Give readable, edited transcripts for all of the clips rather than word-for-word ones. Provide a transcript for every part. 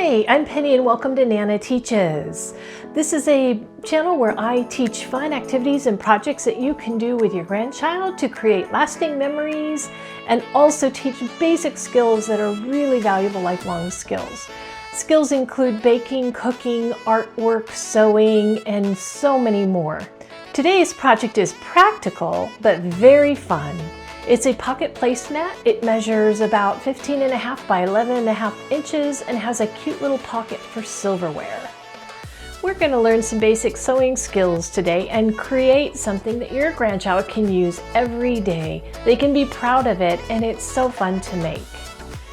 Hi, I'm Penny and welcome to Nana Teaches. This is a channel where I teach fun activities and projects that you can do with your grandchild to create lasting memories and also teach basic skills that are really valuable lifelong skills. Skills include baking, cooking, artwork, sewing, and so many more. Today's project is practical but very fun. It's a pocket placemat. It measures about 15.5 by 11.5 inches and has a cute little pocket for silverware. We're going to learn some basic sewing skills today and create something that your grandchild can use every day. They can be proud of it and it's so fun to make.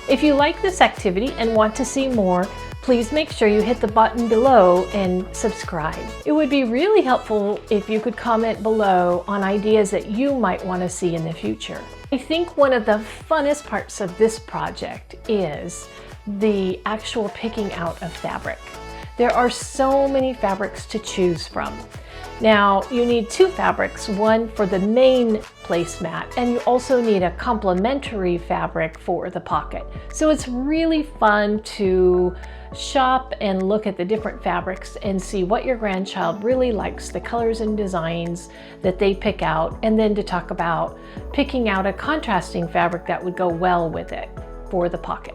If you like this activity and want to see more, please make sure you hit the button below and subscribe. It would be really helpful if you could comment below on ideas that you might want to see in the future. I think one of the funnest parts of this project is the actual picking out of fabric. There are so many fabrics to choose from. Now, you need two fabrics, one for the main placemat, and you also need a complementary fabric for the pocket. So it's really fun to shop and look at the different fabrics and see what your grandchild really likes, the colors and designs that they pick out, and then to talk about picking out a contrasting fabric that would go well with it for the pocket.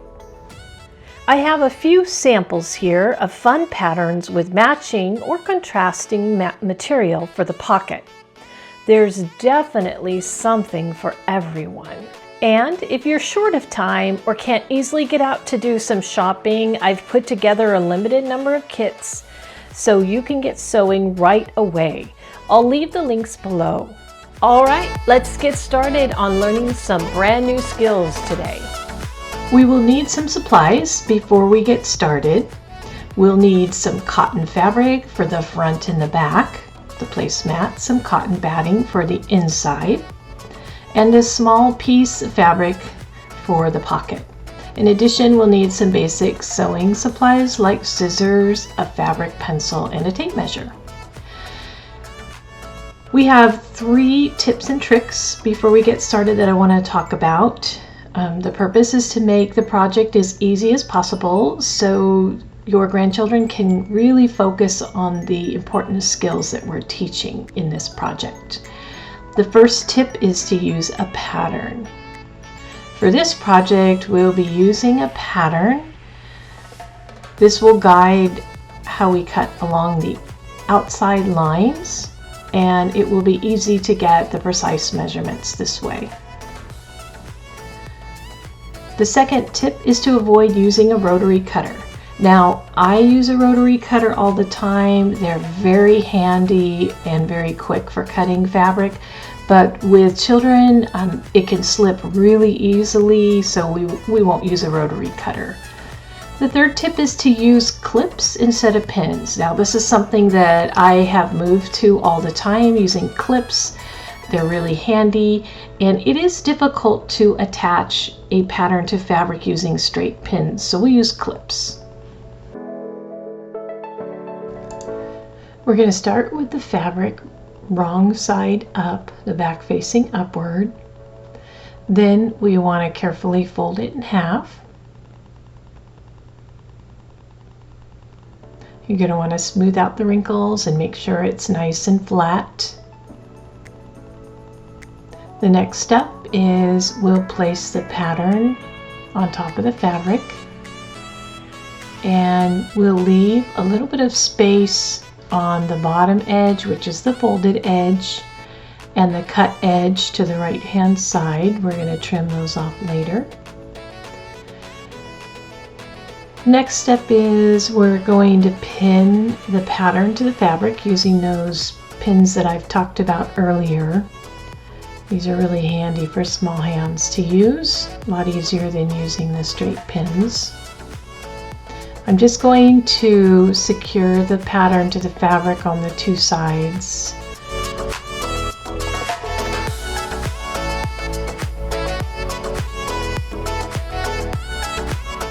I have a few samples here of fun patterns with matching or contrasting material for the pocket. There's definitely something for everyone. And if you're short of time or can't easily get out to do some shopping, I've put together a limited number of kits so you can get sewing right away. I'll leave the links below. All right, let's get started on learning some brand new skills today. We will need some supplies before we get started. We'll need some cotton fabric for the front and the back, the placemat, some cotton batting for the inside, and a small piece of fabric for the pocket. In addition, we'll need some basic sewing supplies like scissors, a fabric pencil, and a tape measure. We have 3 tips and tricks before we get started that I want to talk about. The purpose is to make the project as easy as possible so your grandchildren can really focus on the important skills that we're teaching in this project. The first tip is to use a pattern. For this project, we'll be using a pattern. This will guide how we cut along the outside lines, and it will be easy to get the precise measurements this way. The second tip is to avoid using a rotary cutter. Now, I use a rotary cutter all the time. They're very handy and very quick for cutting fabric, but with children, it can slip really easily, so we won't use a rotary cutter. The third tip is to use clips instead of pins. Now, this is something that I have moved to all the time, using clips. They're really handy, and it is difficult to attach a pattern to fabric using straight pins, so we use clips. We're going to start with the fabric wrong side up, the back facing upward. Then we want to carefully fold it in half. You're going to want to smooth out the wrinkles and make sure it's nice and flat. The next step is we'll place the pattern on top of the fabric, and we'll leave a little bit of space on the bottom edge, which is the folded edge, and the cut edge to the right hand side. We're going to trim those off later. Next step is we're going to pin the pattern to the fabric using those pins that I've talked about earlier. These are really handy for small hands to use, a lot easier than using the straight pins. I'm just going to secure the pattern to the fabric on the 2 sides.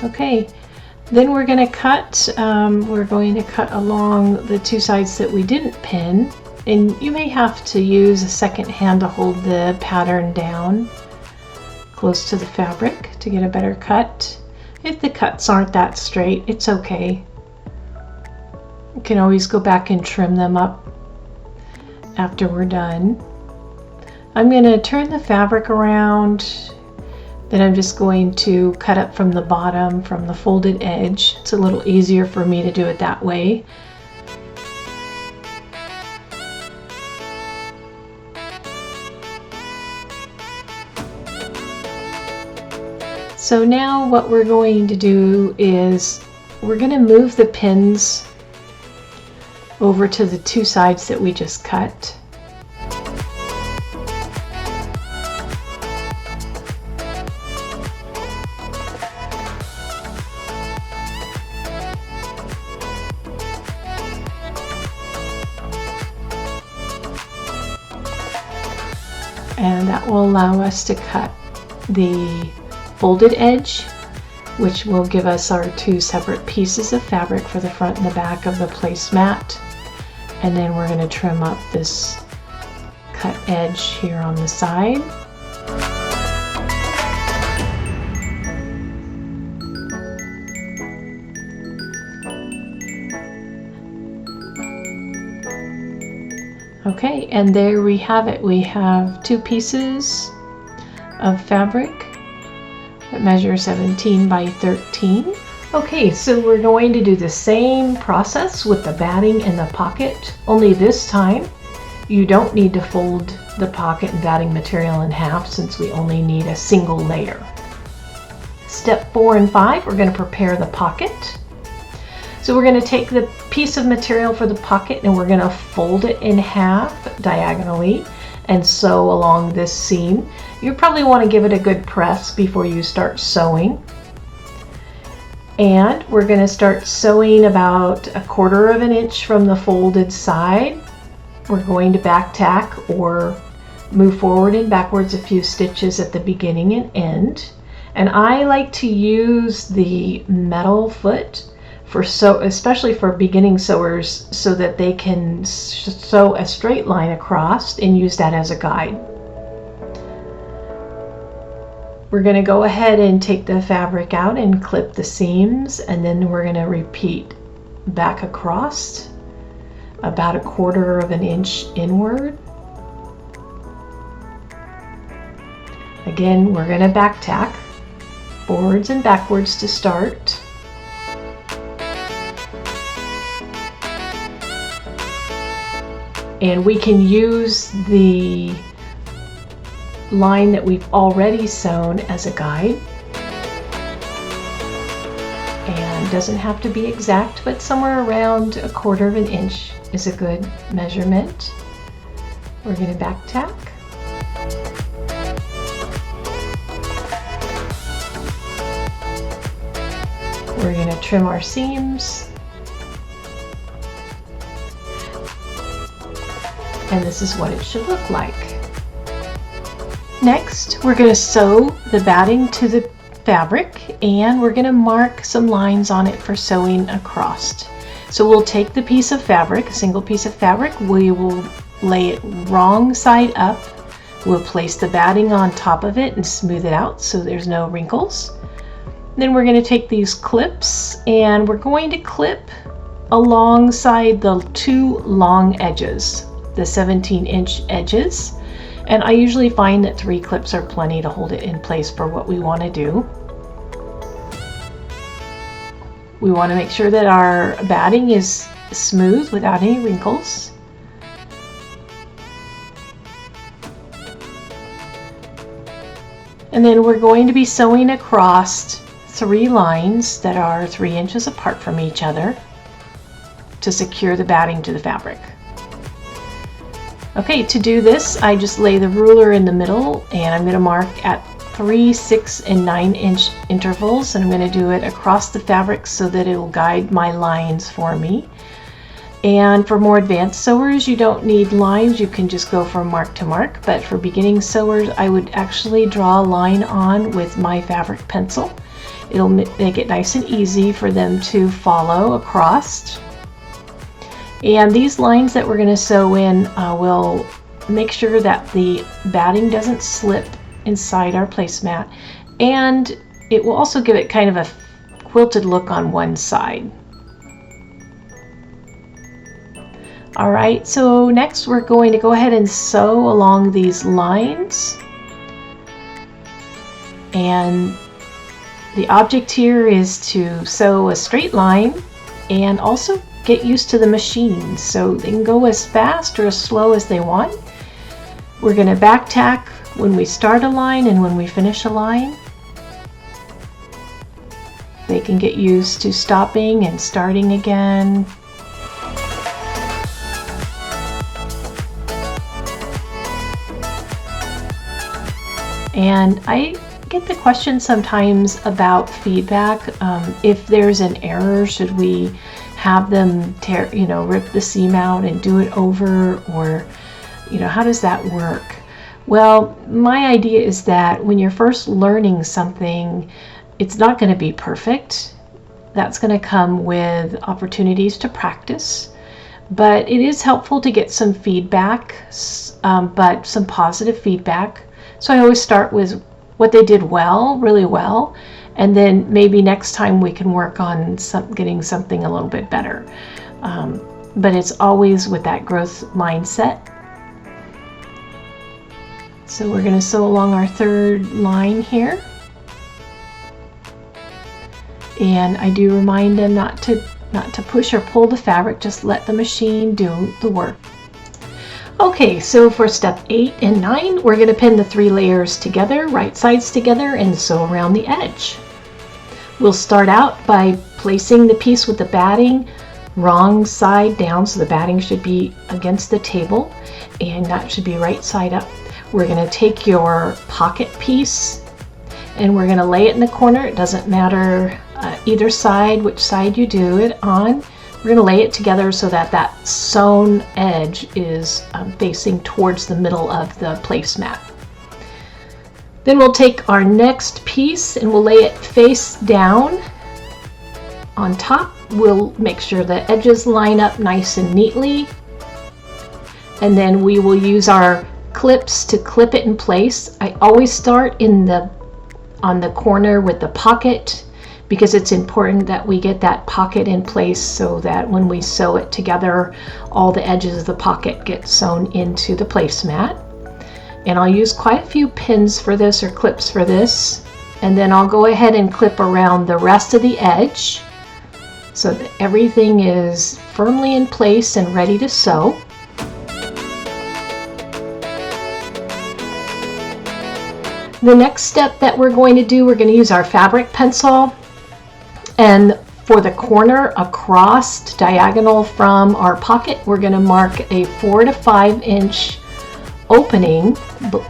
Okay, then we're going to cut along the 2 sides that we didn't pin. And you may have to use a second hand to hold the pattern down close to the fabric to get a better cut. If the cuts aren't that straight, it's okay. You can always go back and trim them up after we're done. I'm going to turn the fabric around, then I'm just going to cut up from the bottom, from the folded edge. It's a little easier for me to do it that way. So now what we're going to do is we're going to move the pins over to the two sides that we just cut. And that will allow us to cut the folded edge, which will give us our two separate pieces of fabric for the front and the back of the placemat. And then we're going to trim up this cut edge here on the side. Okay, and there we have it. We have two pieces of fabric that measure 17 by 13. Okay, so we're going to do the same process with the batting and the pocket, only this time you don't need to fold the pocket and batting material in half since we only need a single layer. Step 4 and 5, we're going to prepare the pocket. So we're going to take the piece of material for the pocket and we're going to fold it in half diagonally and sew along this seam. You probably want to give it a good press before you start sewing. And we're going to start sewing about 1/4 inch from the folded side. We're going to back tack or move forward and backwards a few stitches at the beginning and end. And I like to use the metal foot especially for beginning sewers, so that they can sew a straight line across and use that as a guide. We're going to go ahead and take the fabric out and clip the seams, and then we're going to repeat back across about 1/4 inch inward. Again, we're going to back tack forwards and backwards to start. And we can use the line that we've already sewn as a guide. And doesn't have to be exact, but somewhere around 1/4 inch is a good measurement. We're going to back tack. We're going to trim our seams. And this is what it should look like. Next, we're going to sew the batting to the fabric, and we're going to mark some lines on it for sewing across. So we'll take the piece of fabric, a single piece of fabric, we will lay it wrong side up. We'll place the batting on top of it and smooth it out so there's no wrinkles. Then we're going to take these clips and we're going to clip alongside the two long edges, the 17-inch edges, and I usually find that 3 clips are plenty to hold it in place for what we want to do. We want to make sure that our batting is smooth without any wrinkles. And then we're going to be sewing across 3 lines that are 3 inches apart from each other to secure the batting to the fabric. Okay, to do this, I just lay the ruler in the middle and I'm going to mark at 3, 6, and 9 inch intervals, and I'm going to do it across the fabric so that it will guide my lines for me. And for more advanced sewers, you don't need lines, you can just go from mark to mark, but for beginning sewers, I would actually draw a line on with my fabric pencil. It'll make it nice and easy for them to follow across. And these lines that we're going to sew in will make sure that the batting doesn't slip inside our placemat, and it will also give it kind of quilted look on one side. All right, so next we're going to go ahead and sew along these lines. And the object here is to sew a straight line and also get used to the machine so they can go as fast or as slow as they want. We're going to back tack when we start a line and when we finish a line. They can get used to stopping and starting again. And I get the question sometimes about feedback. If there's an error, should we have them rip the seam out and do it over, or how does that work? Well, my idea is that when you're first learning something, it's not going to be perfect. That's going to come with opportunities to practice, but it is helpful to get some feedback, but some positive feedback. So I always start with what they did well, really well, and then maybe next time we can work on getting something a little bit better. But it's always with that growth mindset. So we're going to sew along our third line here. And I do remind them not to push or pull the fabric, just let the machine do the work. Okay, so for step 8 and 9, we're going to pin the 3 layers together, right sides together, and sew around the edge. We'll start out by placing the piece with the batting wrong side down, so the batting should be against the table, and that should be right side up. We're going to take your pocket piece, and we're going to lay it in the corner. It doesn't matter either side, which side you do it on. We're going to lay it together so that that sewn edge is facing towards the middle of the placemat. Then we'll take our next piece and we'll lay it face down on top. We'll make sure the edges line up nice and neatly. And then we will use our clips to clip it in place. I always start on the corner with the pocket, because it's important that we get that pocket in place so that when we sew it together, all the edges of the pocket get sewn into the placemat. And I'll use quite a few pins for this, or clips for this, and then I'll go ahead and clip around the rest of the edge so that everything is firmly in place and ready to sew. The next step that we're going to do, we're going to use our fabric pencil. And for the corner across diagonal from our pocket, we're going to mark a 4 to 5 inch opening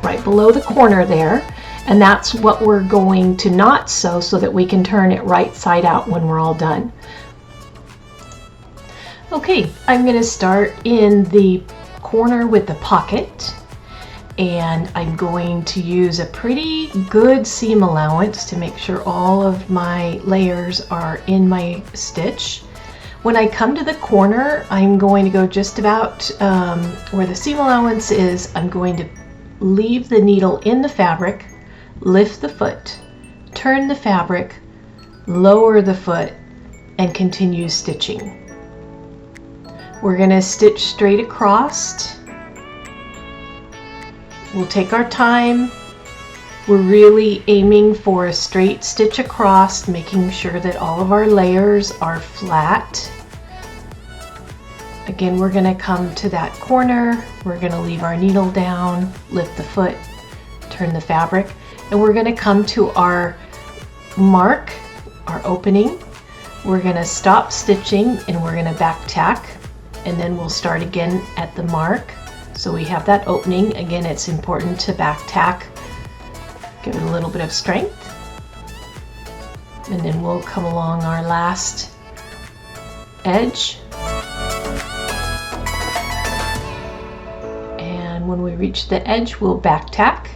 right below the corner there. And that's what we're going to not sew so that we can turn it right side out when we're all done. Okay, I'm going to start in the corner with the pocket. And I'm going to use a pretty good seam allowance to make sure all of my layers are in my stitch. When I come to the corner, I'm going to go just about where the seam allowance is. I'm going to leave the needle in the fabric, lift the foot, turn the fabric, lower the foot, and continue stitching. We're going to stitch straight across. We'll take our time. We're really aiming for a straight stitch across, making sure that all of our layers are flat. Again, we're going to come to that corner. We're going to leave our needle down, lift the foot, turn the fabric, and we're going to come to our mark, our opening. We're going to stop stitching and we're going to back tack, and then we'll start again at the mark. So we have that opening. Again, it's important to back tack, give it a little bit of strength, and then we'll come along our last edge. And when we reach the edge, we'll back tack.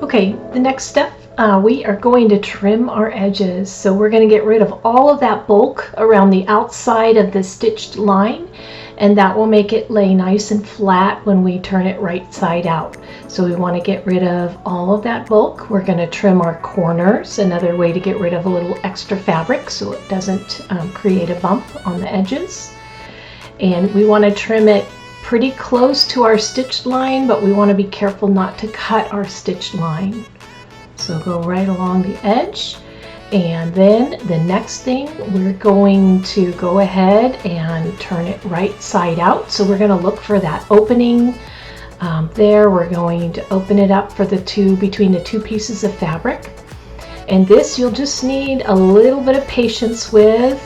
Okay, the next step, we are going to trim our edges. So we're going to get rid of all of that bulk around the outside of the stitched line, and that will make it lay nice and flat when we turn it right side out. So we want to get rid of all of that bulk. We're going to trim our corners, another way to get rid of a little extra fabric so it doesn't create a bump on the edges. And we want to trim it pretty close to our stitched line, but we want to be careful not to cut our stitched line. So go right along the edge. And then the next thing, we're going to go ahead and turn it right side out. So we're going to look for that opening there. We're going to open it up for between the two pieces of fabric. And this you'll just need a little bit of patience with.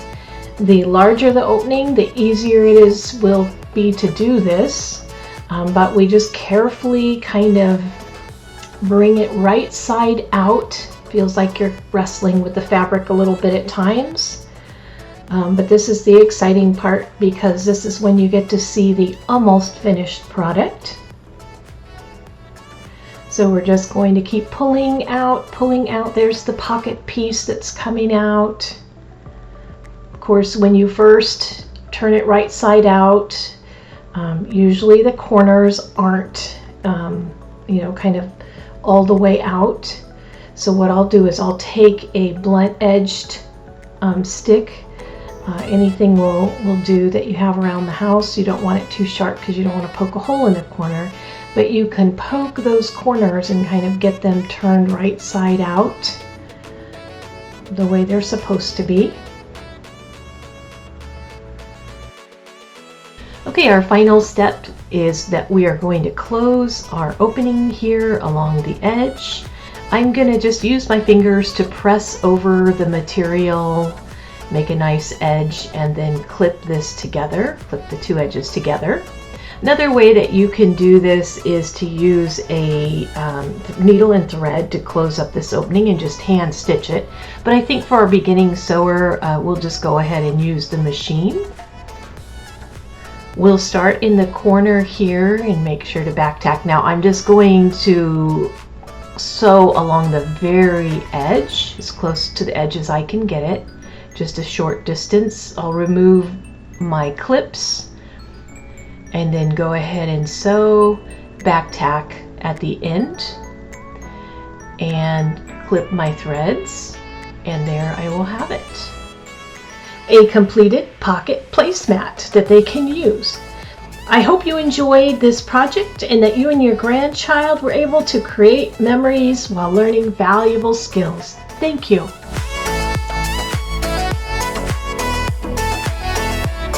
The larger the opening, the easier it will be to do this. But we just carefully kind of bring it right side out. Feels like you're wrestling with the fabric a little bit at times. But this is the exciting part, because this is when you get to see the almost finished product. So we're just going to keep pulling out. There's the pocket piece that's coming out. Of course, when you first turn it right side out, usually the corners aren't, kind of all the way out. So what I'll do is I'll take a blunt edged stick. Anything will do that you have around the house. You don't want it too sharp because you don't want to poke a hole in the corner. But you can poke those corners and kind of get them turned right side out the way they're supposed to be. Okay, our final step is that we are going to close our opening here along the edge. I'm going to just use my fingers to press over the material, make a nice edge, and then clip this together, clip the two edges together. Another way that you can do this is to use a needle and thread to close up this opening and just hand stitch it. But I think for our beginning sewer, we'll just go ahead and use the machine. We'll start in the corner here and make sure to back tack. Now I'm just going to sew along the very edge, as close to the edge as I can get it, just a short distance. I'll remove my clips and then go ahead and sew, back tack at the end, and clip my threads, and there I will have it. A completed pocket placemat that they can use. I hope you enjoyed this project and that you and your grandchild were able to create memories while learning valuable skills. Thank you.